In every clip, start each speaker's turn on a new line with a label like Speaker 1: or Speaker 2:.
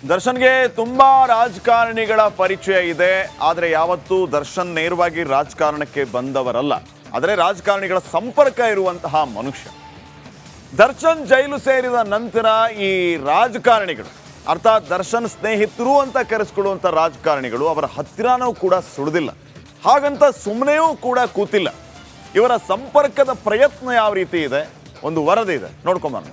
Speaker 1: ದರ್ಶನ್ಗೆ ತುಂಬಾ ರಾಜಕಾರಣಿಗಳ ಪರಿಚಯ ಇದೆ. ಆದರೆ ಯಾವತ್ತೂ ದರ್ಶನ್ ನೇರವಾಗಿ ರಾಜಕಾರಣಕ್ಕೆ ಬಂದವರಲ್ಲ. ಆದರೆ ರಾಜಕಾರಣಿಗಳ ಸಂಪರ್ಕ ಇರುವಂತಹ ಮನುಷ್ಯ. ದರ್ಶನ್ ಜೈಲು ಸೇರಿದ ನಂತರ ಈ ರಾಜಕಾರಣಿಗಳು, ಅರ್ಥಾತ್ ದರ್ಶನ್ ಸ್ನೇಹಿತರು ಅಂತ ಕರೆಸ್ಕೊಳ್ಳುವಂಥ ರಾಜಕಾರಣಿಗಳು ಅವರ ಹತ್ತಿರನೂ ಕೂಡ ಸುಳಿದಿಲ್ಲ. ಹಾಗಂತ ಸುಮ್ಮನೆಯೂ ಕೂಡ ಕೂತಿಲ್ಲ. ಇವರ ಸಂಪರ್ಕದ ಪ್ರಯತ್ನ ಯಾವ ರೀತಿ ಇದೆ, ಒಂದು ವರದಿ ಇದೆ, ನೋಡ್ಕೊಂಬರೋಣ.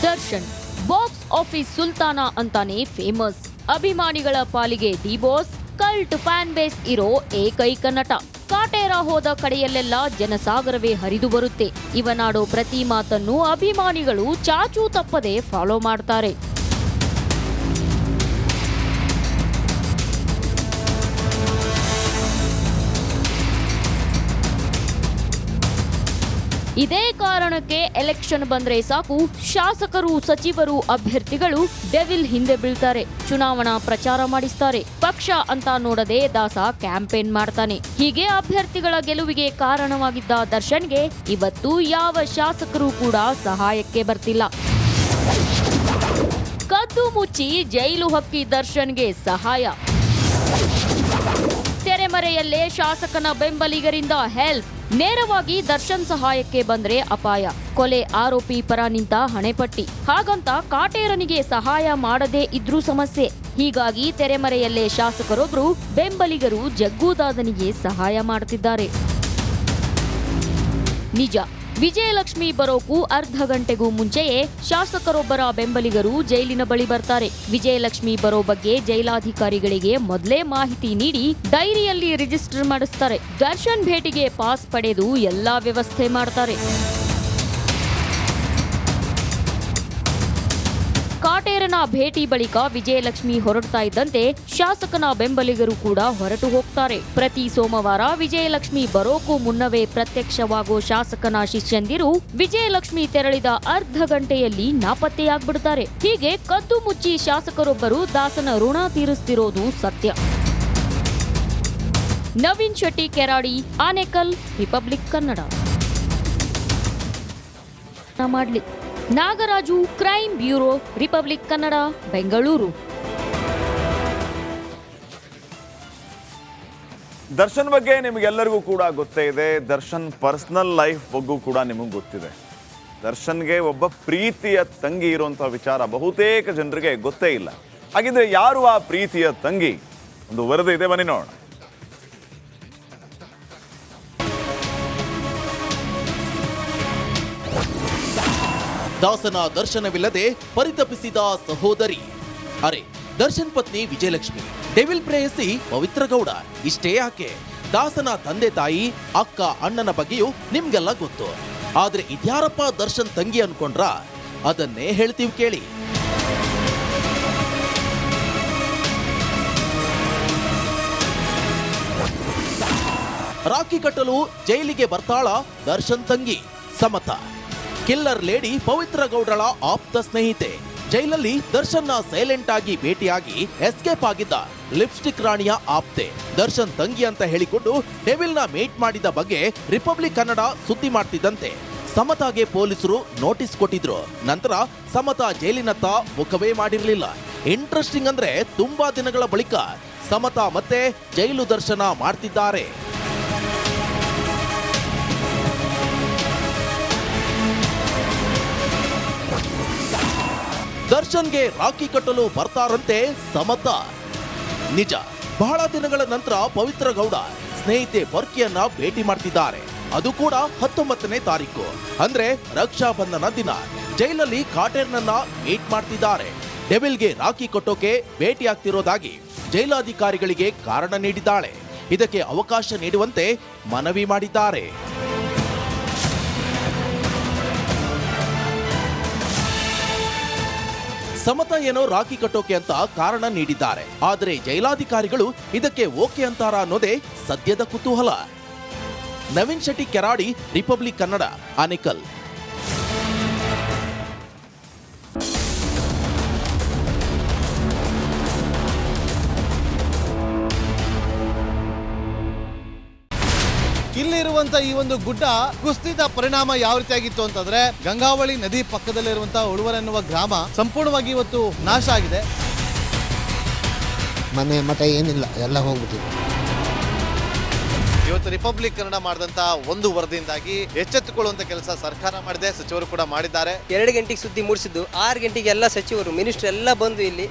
Speaker 2: ದರ್ಶನ್ ಬಾಕ್ಸ್ ಆಫೀಸ್ ಸುಲ್ತಾನ ಅಂತಾನೆ ಫೇಮಸ್. ಅಭಿಮಾನಿಗಳ ಪಾಲಿಗೆ D boss, cult fan base ಇರೋ ಏಕೈಕ ನಟ. ಕಾಟೇರ ಹೋದ ಕಡೆಯಲ್ಲೆಲ್ಲ ಜನಸಾಗರವೇ ಹರಿದು ಬರುತ್ತೆ. ಇವನಾಡೋ ಪ್ರತಿ ಮಾತನ್ನು ಅಭಿಮಾನಿಗಳು ಚಾಚೂ ತಪ್ಪದೆ ಫಾಲೋ ಮಾಡ್ತಾರೆ. ಇದೇ ಕಾರಣಕ್ಕೆ ಎಲೆಕ್ಷನ್ ಬಂದ್ರೆ ಸಾಕು, ಶಾಸಕರು, ಸಚಿವರು, ಅಭ್ಯರ್ಥಿಗಳು ಡೆವಿಲ್ ಹಿಂದೆ ಬೀಳ್ತಾರೆ. ಚುನಾವಣಾ ಪ್ರಚಾರ ಮಾಡಿಸ್ತಾರೆ. ಪಕ್ಷ ಅಂತ ನೋಡದೆ ದಾಸ ಕ್ಯಾಂಪೇನ್ ಮಾಡ್ತಾನೆ. ಹೀಗೆ ಅಭ್ಯರ್ಥಿಗಳ ಗೆಲುವಿಗೆ ಕಾರಣವಾಗಿದ್ದ ದರ್ಶನ್ಗೆ ಇವತ್ತು ಯಾವ ಶಾಸಕರು ಕೂಡ ಸಹಾಯಕ್ಕೆ ಬರ್ತಿಲ್ಲ. ಕದ್ದು ಮುಚ್ಚಿ ಜೈಲು ಹಕ್ಕಿ ದರ್ಶನ್ಗೆ ಸಹಾಯ. ತೆರೆಮರೆಯಲ್ಲೇ ಶಾಸಕನ ಬೆಂಬಲಿಗರಿಂದ ಹೆಲ್ಪ್. ನೇರವಾಗಿ ದರ್ಶನ್ ಸಹಾಯಕ್ಕೆ ಬಂದ್ರೆ ಅಪಾಯ. ಕೊಲೆ ಆರೋಪಿ ಪರ ನಿಂತ ಹಣೆಪಟ್ಟಿ. ಹಾಗಂತ ಕಾಟೇರನಿಗೆ ಸಹಾಯ ಮಾಡದೇ ಇದ್ರೂ ಸಮಸ್ಯೆ. ಹೀಗಾಗಿ ತೆರೆಮರೆಯಲ್ಲೇ ಶಾಸಕರೊಬ್ರು ಬೆಂಬಲಿಗರು ಜಗ್ಗೂದಾದನಿಗೆ ಸಹಾಯ ಮಾಡ್ತಿದ್ದಾರೆ. ನಿಜ, ವಿಜಯಲಕ್ಷ್ಮಿ ಬರೋಕು ಅರ್ಧ ಗಂಟೆಗೂ ಮುಂಚೆಯೇ ಶಾಸಕರೊಬ್ಬರ ಬೆಂಬಲಿಗರು ಜೈಲಿನ ಬಳಿ ಬರ್ತಾರೆ. ವಿಜಯಲಕ್ಷ್ಮಿ ಬರೋ ಬಗ್ಗೆ ಜೈಲಾಧಿಕಾರಿಗಳಿಗೆ ಮೊದಲೇ ಮಾಹಿತಿ ನೀಡಿ ಡೈರಿಯಲ್ಲಿ ರಿಜಿಸ್ಟರ್ ಮಾಡಿಸ್ತಾರೆ. ದರ್ಶನ್ ಭೇಟಿಗೆ ಪಾಸ್ ಪಡೆದು ಎಲ್ಲಾ ವ್ಯವಸ್ಥೆ ಮಾಡ್ತಾರೆ. ಕಾಟೇರನ ಭೇಟಿ ಬಳಿಕ ವಿಜಯಲಕ್ಷ್ಮಿ ಹೊರಡ್ತಾ ಇದ್ದಂತೆ ಶಾಸಕನ ಬೆಂಬಲಿಗರು ಕೂಡ ಹೊರಟು ಹೋಗ್ತಾರೆ. ಪ್ರತಿ ಸೋಮವಾರ ವಿಜಯಲಕ್ಷ್ಮಿ ಬರೋಕು ಮುನ್ನವೇ ಪ್ರತ್ಯಕ್ಷವಾಗೋ ಶಾಸಕನ ಶಿಷ್ಯಂದಿರು ವಿಜಯಲಕ್ಷ್ಮಿ ತೆರಳಿದ ಅರ್ಧ ಗಂಟೆಯಲ್ಲಿ ನಾಪತ್ತೆಯಾಗ್ಬಿಡ್ತಾರೆ. ಹೀಗೆ ಕದ್ದು ಮುಚ್ಚಿ ಶಾಸಕರೊಬ್ಬರು ದಾಸನ ಋಣ ತೀರಿಸ್ತಿರೋದು ಸತ್ಯ. ನವೀನ್ ಶೆಟ್ಟಿ ಕೆರಾಡಿ, ಆನೇಕಲ್, ರಿಪಬ್ಲಿಕ್ ಕನ್ನಡ. ಮಾಡ್ಲಿ Nagaraju, crime bureau, republic Kannada, Bengaluru.
Speaker 1: Darshan ಬಗ್ಗೆ ನಿಮಗೆಲ್ಲರಿಗೂ ಕೂಡ ಗೊತ್ತೇ ಇದೆ. ದರ್ಶನ್ ಪರ್ಸನಲ್ ಲೈಫ್ ಬಗ್ಗೂ ಕೂಡ ನಿಮಗೆ ಗೊತ್ತಿದೆ. ದರ್ಶನ್ಗೆ ಒಬ್ಬ ಪ್ರೀತಿಯ ತಂಗಿ ಇರುವಂಥ ವಿಚಾರ ಬಹುತೇಕ ಜನರಿಗೆ ಗೊತ್ತೇ ಇಲ್ಲ. ಹಾಗಿದ್ರೆ ಯಾರು ಆ ಪ್ರೀತಿಯ ತಂಗಿ? ಒಂದು ವರದಿ ಇದೆ, ಬನ್ನಿ ನೋಡೋಣ.
Speaker 3: ದಾಸನ ದರ್ಶನವಿಲ್ಲದೆ ಪರಿತಪಿಸಿದ ಸಹೋದರಿ. ಅರೆ, ದರ್ಶನ್ ಪತ್ನಿ ವಿಜಯಲಕ್ಷ್ಮಿ, ಡೆವಿಲ್ ಪ್ರೇಯಸಿ ಪವಿತ್ರ ಗೌಡ. ಇಷ್ಟೇ ಯಾಕೆ, ದಾಸನ ತಂದೆ ತಾಯಿ, ಅಕ್ಕ, ಅಣ್ಣನ ಬಗ್ಗೆಯೂ ನಿಮ್ಗೆಲ್ಲ ಗೊತ್ತು. ಆದ್ರೆ ಇದ್ಯಾರಪ್ಪ ದರ್ಶನ್ ತಂಗಿ ಅನ್ಕೊಂಡ್ರ? ಅದನ್ನೇ ಹೇಳ್ತೀವಿ ಕೇಳಿ. ರಾಖಿ ಕಟ್ಟಲು ಜೈಲಿಗೆ ಬರ್ತಾಳ ದರ್ಶನ್ ತಂಗಿ ಸಮತ. ಕಿಲ್ಲರ್ ಲೇಡಿ ಪವಿತ್ರ ಗೌಡಳ ಆಪ್ತ ಸ್ನೇಹಿತೆ. ಜೈಲಲ್ಲಿ ದರ್ಶನ್ನ ಸೈಲೆಂಟ್ ಆಗಿ ಭೇಟಿಯಾಗಿ ಎಸ್ಕೇಪ್ ಆಗಿದ್ದ ಲಿಪ್ಸ್ಟಿಕ್ ರಾಣಿಯ ಆಪ್ತೆ. ದರ್ಶನ್ ತಂಗಿ ಅಂತ ಹೇಳಿಕೊಂಡು ಡೆವಿಲ್ನ ಮೀಟ್ ಮಾಡಿದ ಬಗ್ಗೆ ರಿಪಬ್ಲಿಕ್ ಕನ್ನಡ ಸುದ್ದಿ ಮಾಡ್ತಿದ್ದಂತೆ ಸಮತಾಗೆ ಪೊಲೀಸರು ನೋಟಿಸ್ ಕೊಟ್ಟಿದ್ರು. ನಂತರ ಸಮತಾ ಜೈಲಿನತ್ತ ಮುಖವೇ ಮಾಡಿರಲಿಲ್ಲ. ಇಂಟ್ರೆಸ್ಟಿಂಗ್ ಅಂದ್ರೆ ತುಂಬಾ ದಿನಗಳ ಬಳಿಕ ಸಮತಾ ಮತ್ತೆ ಜೈಲು ದರ್ಶನ ಮಾಡ್ತಿದ್ದಾರೆ. ದರ್ಶನ್ಗೆ ರಾಖಿ ಕಟ್ಟಲು ಬರ್ತಾರಂತೆ ಸಮತಾ. ನಿಜ, ಬಹಳ ದಿನಗಳ ನಂತರ ಪವಿತ್ರ ಗೌಡ ಸ್ನೇಹಿತೆ ಬರ್ಕಿಯನ್ನ ಭೇಟಿ ಮಾಡ್ತಿದ್ದಾರೆ. ಅದು ಕೂಡ 19ನೇ ತಾರೀಕು, ಅಂದ್ರೆ ರಕ್ಷಾ ಬಂಧನ ದಿನ. ಜೈಲಲ್ಲಿ ಕಾಟೇರ್ನನ್ನ ಮೀಟ್ ಮಾಡ್ತಿದ್ದಾರೆ. ಡೆವಿಲ್ಗೆ ರಾಖಿ ಕಟ್ಟೋಕೆ ಭೇಟಿ ಆಗ್ತಿರೋದಾಗಿ ಜೈಲಾಧಿಕಾರಿಗಳಿಗೆ ಕಾರಣ ನೀಡಿದ್ದಾಳೆ. ಇದಕ್ಕೆ ಅವಕಾಶ ನೀಡುವಂತೆ ಮನವಿ ಮಾಡಿದ್ದಾರೆ. ಸಮತಾ ಏನೋ ರಾಖಿ ಕಟ್ಟೋಕೆ ಅಂತ ಕಾರಣ ನೀಡಿದ್ದಾರೆ. ಆದರೆ ಜೈಲಾಧಿಕಾರಿಗಳು ಇದಕ್ಕೆ ಓಕೆ ಅಂತಾರ ಅನ್ನೋದೇ ಸದ್ಯದ ಕುತೂಹಲ. ನವೀನ್ ಶೆಟ್ಟಿ ಕೆರಾಡಿ, ರಿಪಬ್ಲಿಕ್ ಕನ್ನಡ, ಆನೇಕಲ್.
Speaker 4: ಇಲ್ಲಿರುವಂತ ಈ ಒಂದು ಗುಡ್ಡ ಕುಸಿದ ಪರಿಣಾಮ ಯಾವ ರೀತಿಯಾಗಿತ್ತು ಅಂತಂದ್ರೆ ಗಂಗಾವಳಿ ನದಿ ಪಕ್ಕದಲ್ಲಿರುವಂತಹ ಉಳುವರ್ ಎನ್ನುವ ಗ್ರಾಮ ಸಂಪೂರ್ಣವಾಗಿ ಇವತ್ತು ನಾಶ ಆಗಿದೆ.
Speaker 5: ಮನೆ ಮಠ ಏನಿಲ್ಲ, ಎಲ್ಲ ಹೋಗ್ಬಿಟ್ಟಿದೆ.
Speaker 4: ಇವತ್ತು ರಿಪಬ್ಲಿಕ್ ಕನ್ನಡ ಮಾಡಿದಂತ ಒಂದು ವರದಿಯಿಂದಾಗಿ ಎಚ್ಚೆತ್ತುಕೊಳ್ಳುವಂತ ಕೆಲಸ ಸರ್ಕಾರ ಮಾಡಿದೆ, ಸಚಿವರು ಕೂಡ ಮಾಡಿದ್ದಾರೆ.
Speaker 6: 2 ಗಂಟೆಗೆ ಸುದ್ದಿ ಮೂಡಿಸಿದ್ದು 6 ಗಂಟೆಗೆ ಎಲ್ಲ ಸಚಿವರು ಮಿನಿಸ್ಟರ್ ಎಲ್ಲ ಬಂದು ಇಲ್ಲಿ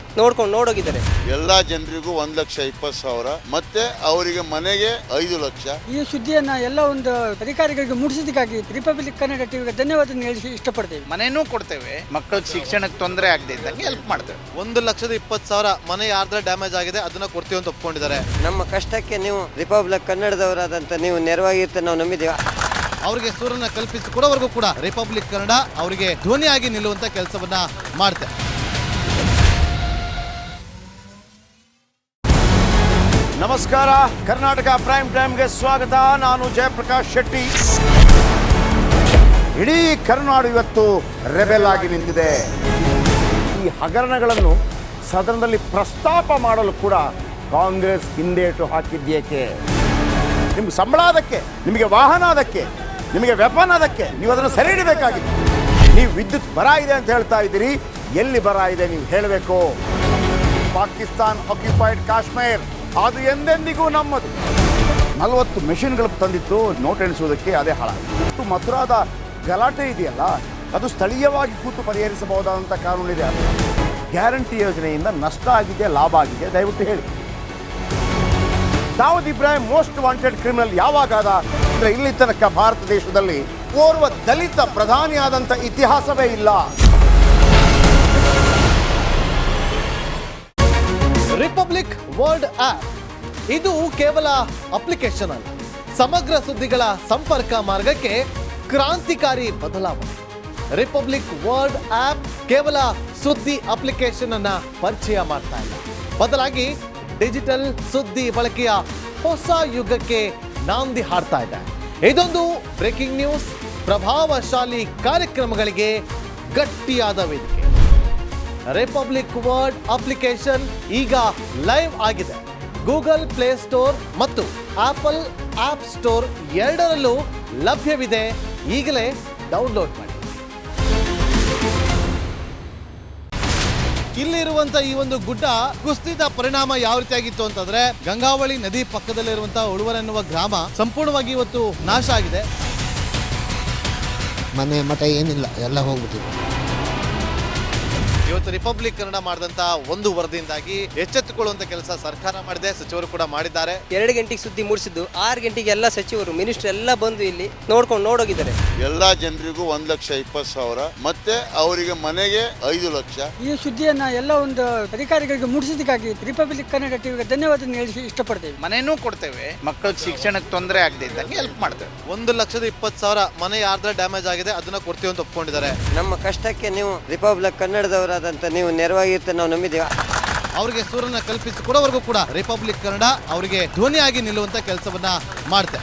Speaker 6: ನೋಡೋಗಿದ್ದಾರೆ.
Speaker 7: ಎಲ್ಲಾ ಜನರಿಗೂ 1,20,000 ಮತ್ತೆ ಅವರಿಗೆ ಮನೆಗೆ 5 ಲಕ್ಷ.
Speaker 8: ಈ ಸುದ್ದಿಯನ್ನ ಎಲ್ಲ ಒಂದು ಅಧಿಕಾರಿಗಳಿಗೆ ಮುಟ್ಟಿಸಿದ್ದಕ್ಕಾಗಿ ರಿಪಬ್ಲಿಕ್ ಕನ್ನಡ ಟಿವಿಗೆ ಧನ್ಯವಾದ ಹೇಳಿ ಇಷ್ಟಪಡ್ತೇವೆ.
Speaker 9: ಮನೆನೂ ಕೊಡ್ತೇವೆ, ಮಕ್ಕಳ ಶಿಕ್ಷಣಕ್ಕೆ ತೊಂದರೆ ಆಗದೆ ಇದ್ದಂಗೆ ಹೆಲ್ಪ್ ಮಾಡ್ತೇವೆ.
Speaker 4: 1,20,000 ಮನೆ ಯಾರ್ದ್ರ ಡ್ಯಾಮೇಜ್ ಆಗಿದೆ ಅದನ್ನ ಕೊಡ್ತೀವಿ ಅಂತ ಒಪ್ಕೊಂಡಿದ್ದಾರೆ.
Speaker 6: ನಮ್ಮ ಕಷ್ಟಕ್ಕೆ ನೀವು ರಿಪಬ್ಲಿಕ್ ಕನ್ನಡದವರಾದಂತ ನೀವು ನೆರವಾಗಿರ್ತೀರ ನಾವು ನಂಬಿದ್ದೇವೆ.
Speaker 4: ಅವರಿಗೆ ಸೂರನ್ನ ಕಲ್ಪಿಸಿ ಕೊಡೋವರೆಗೂ ಕೂಡ ರಿಪಬ್ಲಿಕ್ ಕನ್ನಡ ಅವರಿಗೆ ಧ್ವನಿಯಾಗಿ ನಿಲ್ಲುವಂತ ಕೆಲಸವನ್ನ ಮಾಡುತ್ತೆ.
Speaker 1: ನಮಸ್ಕಾರ, ಕರ್ನಾಟಕ ಪ್ರೈಮ್ ಟೈಮ್ಗೆ ಸ್ವಾಗತ. ನಾನು ಜಯಪ್ರಕಾಶ್ ಶೆಟ್ಟಿ. ಇಡೀ ಕರ್ನಾಡು ಇವತ್ತು ರೆಬೆಲ್ ಆಗಿ ನಿಂತಿದೆ. ಈ ಹಗರಣಗಳನ್ನು ಸದನದಲ್ಲಿ ಪ್ರಸ್ತಾಪ ಮಾಡಲು ಕೂಡ ಕಾಂಗ್ರೆಸ್ ಹಿಂದೇಟು ಹಾಕಿದ್ದೇಕೆ? ನಿಮ್ಗೆ ಸಂಬಳ ಅದಕ್ಕೆ, ನಿಮಗೆ ವಾಹನ ಅದಕ್ಕೆ, ನಿಮಗೆ ವೆಪನ್ ಅದಕ್ಕೆ, ನೀವು ಅದನ್ನು ಸೆರೆ ಹಿಡಿಬೇಕಾಗಿತ್ತು. ನೀವು ವಿದ್ಯುತ್ ಬರ ಇದೆ ಅಂತ ಹೇಳ್ತಾ ಇದ್ದೀರಿ, ಎಲ್ಲಿ ಬರ ಇದೆ ನೀವು ಹೇಳಬೇಕು. ಪಾಕಿಸ್ತಾನ್ ಆಕ್ಯುಪೈಡ್ ಕಾಶ್ಮೀರ್ ಅದು ಎಂದೆಂದಿಗೂ ನಮ್ಮದು. 40 ಮೆಷಿನ್ಗಳು ತಂದಿತ್ತು ನೋಟ್ ಎಣಿಸುವುದಕ್ಕೆ, ಅದೇ ಹಾಳಾಗಿದೆ. ಮಥುರಾದ ಗಲಾಟೆ ಇದೆಯಲ್ಲ, ಅದು ಸ್ಥಳೀಯವಾಗಿ ಕೂತು ಪರಿಹರಿಸಬಹುದಾದಂಥ ಕಾನೂನಿದೆ. ಗ್ಯಾರಂಟಿ ಯೋಜನೆಯಿಂದ ನಷ್ಟ ಆಗಿದೆ, ಲಾಭ ಆಗಿದೆ, ದಯವಿಟ್ಟು ಹೇಳಿ. Dawood Ibrahim most wanted criminal ಯಾವಾಗಾದ ಅಂದರೆ ಇಲ್ಲಿ ತನಕ ಭಾರತ ದೇಶದಲ್ಲಿ ಓರ್ವ ದಲಿತ ಪ್ರಧಾನಿಯಾದಂಥ ಇತಿಹಾಸವೇ ಇಲ್ಲ.
Speaker 4: ರಿಪಬ್ಲಿಕ್ ವರ್ಲ್ಡ್ ಆಪ್ ಇದು ಕೇವಲ ಅಪ್ಲಿಕೇಶನ್ ಅಲ್ಲ, ಸಮಗ್ರ ಸುದ್ದಿಗಳ ಸಂಪರ್ಕ ಮಾರ್ಗಕ್ಕೆ ಕ್ರಾಂತಿಕಾರಿ ಬದಲಾವಣೆ. ರಿಪಬ್ಲಿಕ್ ವರ್ಲ್ಡ್ ಆಪ್ ಕೇವಲ ಸುದ್ದಿ ಅಪ್ಲಿಕೇಶನ್ ಅನ್ನ ಪರಿಚಯ ಮಾಡ್ತಾ ಇಲ್ಲ, ಬದಲಾಗಿ ಡಿಜಿಟಲ್ ಸುದ್ದಿ ಬಳಕೆಯ ಹೊಸ ಯುಗಕ್ಕೆ ನಾಂದಿ ಹಾಡ್ತಾ ಇದೆ. ಇದೊಂದು ಬ್ರೇಕಿಂಗ್ ನ್ಯೂಸ್, ಪ್ರಭಾವಶಾಲಿ ಕಾರ್ಯಕ್ರಮಗಳಿಗೆ ಗಟ್ಟಿಯಾದ ವೇದಿಕೆ. ರಿಪಬ್ಲಿಕ್ ವರ್ಲ್ಡ್ ಅಪ್ಲಿಕೇಶನ್ ಈಗ ಲೈವ್ ಆಗಿದೆ. ಗೂಗಲ್ ಪ್ಲೇ ಸ್ಟೋರ್ ಮತ್ತು ಆಪಲ್ ಆಪ್ ಸ್ಟೋರ್ ಎರಡರಲ್ಲೂ ಲಭ್ಯವಿದೆ. ಈಗಲೇ ಡೌನ್ಲೋಡ್ ಮಾಡಿ. ಇಲ್ಲಿರುವಂತ ಈ ಒಂದು ಗುಡ್ಡ ಕುಸಿದ ಪರಿಣಾಮ ಯಾವ ರೀತಿಯಾಗಿತ್ತು ಅಂತಂದ್ರೆ ಗಂಗಾವಳಿ ನದಿ ಪಕ್ಕದಲ್ಲಿರುವಂತಹ ಉಳುವರ್ ಎನ್ನುವ ಗ್ರಾಮ ಸಂಪೂರ್ಣವಾಗಿ ಇವತ್ತು ನಾಶ ಆಗಿದೆ.
Speaker 5: ಮನೆ ಮಠ ಏನಿಲ್ಲ, ಎಲ್ಲ ಹೋಗ್ಬಿಟ್ಟಿದೆ.
Speaker 4: ಇವತ್ತು ರಿಪಬ್ಲಿಕ್ ಕನ್ನಡ ಮಾಡಿದಂತ ಒಂದು ವರದಿಯಿಂದಾಗಿ ಎಚ್ಚೆತ್ತುಕೊಳ್ಳುವಂತ ಕೆಲಸ ಸರ್ಕಾರ ಮಾಡಿದೆ, ಸಚಿವರು ಕೂಡ ಮಾಡಿದ್ದಾರೆ.
Speaker 6: 2 ಗಂಟೆಗೆ ಸುದ್ದಿ ಮೂಡಿಸಿದ್ದು 6 ಗಂಟೆಗೆ ಎಲ್ಲ ಸಚಿವರು ಮಿನಿಸ್ಟರ್ ಎಲ್ಲ ಬಂದು ಇಲ್ಲಿ ನೋಡೋಗಿದ್ದಾರೆ.
Speaker 7: ಎಲ್ಲಾ ಜನರಿಗೂ 1,20,000 ಮತ್ತೆ ಅವರಿಗೆ ಮನೆಗೆ 5 ಲಕ್ಷ.
Speaker 8: ಈ ಸುದ್ದಿಯನ್ನ ಎಲ್ಲ ಒಂದು ಅಧಿಕಾರಿಗಳಿಗೆ ಮುಟ್ಟಿಸಿದ್ದಕ್ಕಾಗಿ ರಿಪಬ್ಲಿಕ್ ಕನ್ನಡ ಟಿವಿಗೆ ಧನ್ಯವಾದ ಹೇಳಿ ಇಷ್ಟಪಡ್ತೇವೆ.
Speaker 9: ಮನೆನೂ ಕೊಡ್ತೇವೆ, ಮಕ್ಕಳ ಶಿಕ್ಷಣಕ್ಕೆ ತೊಂದರೆ ಆಗದೆ ಇದ್ದಂಗೆ ಹೆಲ್ಪ್ ಮಾಡ್ತೇವೆ.
Speaker 4: 1,20,000 ಮನೆ ಯಾರ್ದ್ರ ಡ್ಯಾಮೇಜ್ ಆಗಿದೆ ಅದನ್ನ ಕೊಡ್ತೀವಿ ಅಂತ ಒಪ್ಕೊಂಡಿದ್ದಾರೆ.
Speaker 6: ನಮ್ಮ ಕಷ್ಟಕ್ಕೆ ನೀವು ರಿಪಬ್ಲಿಕ್ ಕನ್ನಡದವರಾದಂತ ನೀವು ನೆರವಾಗಿರ್ತೀರ ನಾವು ನಂಬಿದ್ದೇವೆ.
Speaker 4: ಅವರಿಗೆ ಸೂರನ್ನ ಕಲ್ಪಿಸಿ ಕೊಡೋವರೆಗೂ ಕೂಡ ರಿಪಬ್ಲಿಕ್ ಕನ್ನಡ ಅವರಿಗೆ ಧ್ವನಿಯಾಗಿ ನಿಲ್ಲುವಂತ ಕೆಲಸವನ್ನ ಮಾಡುತ್ತೆ.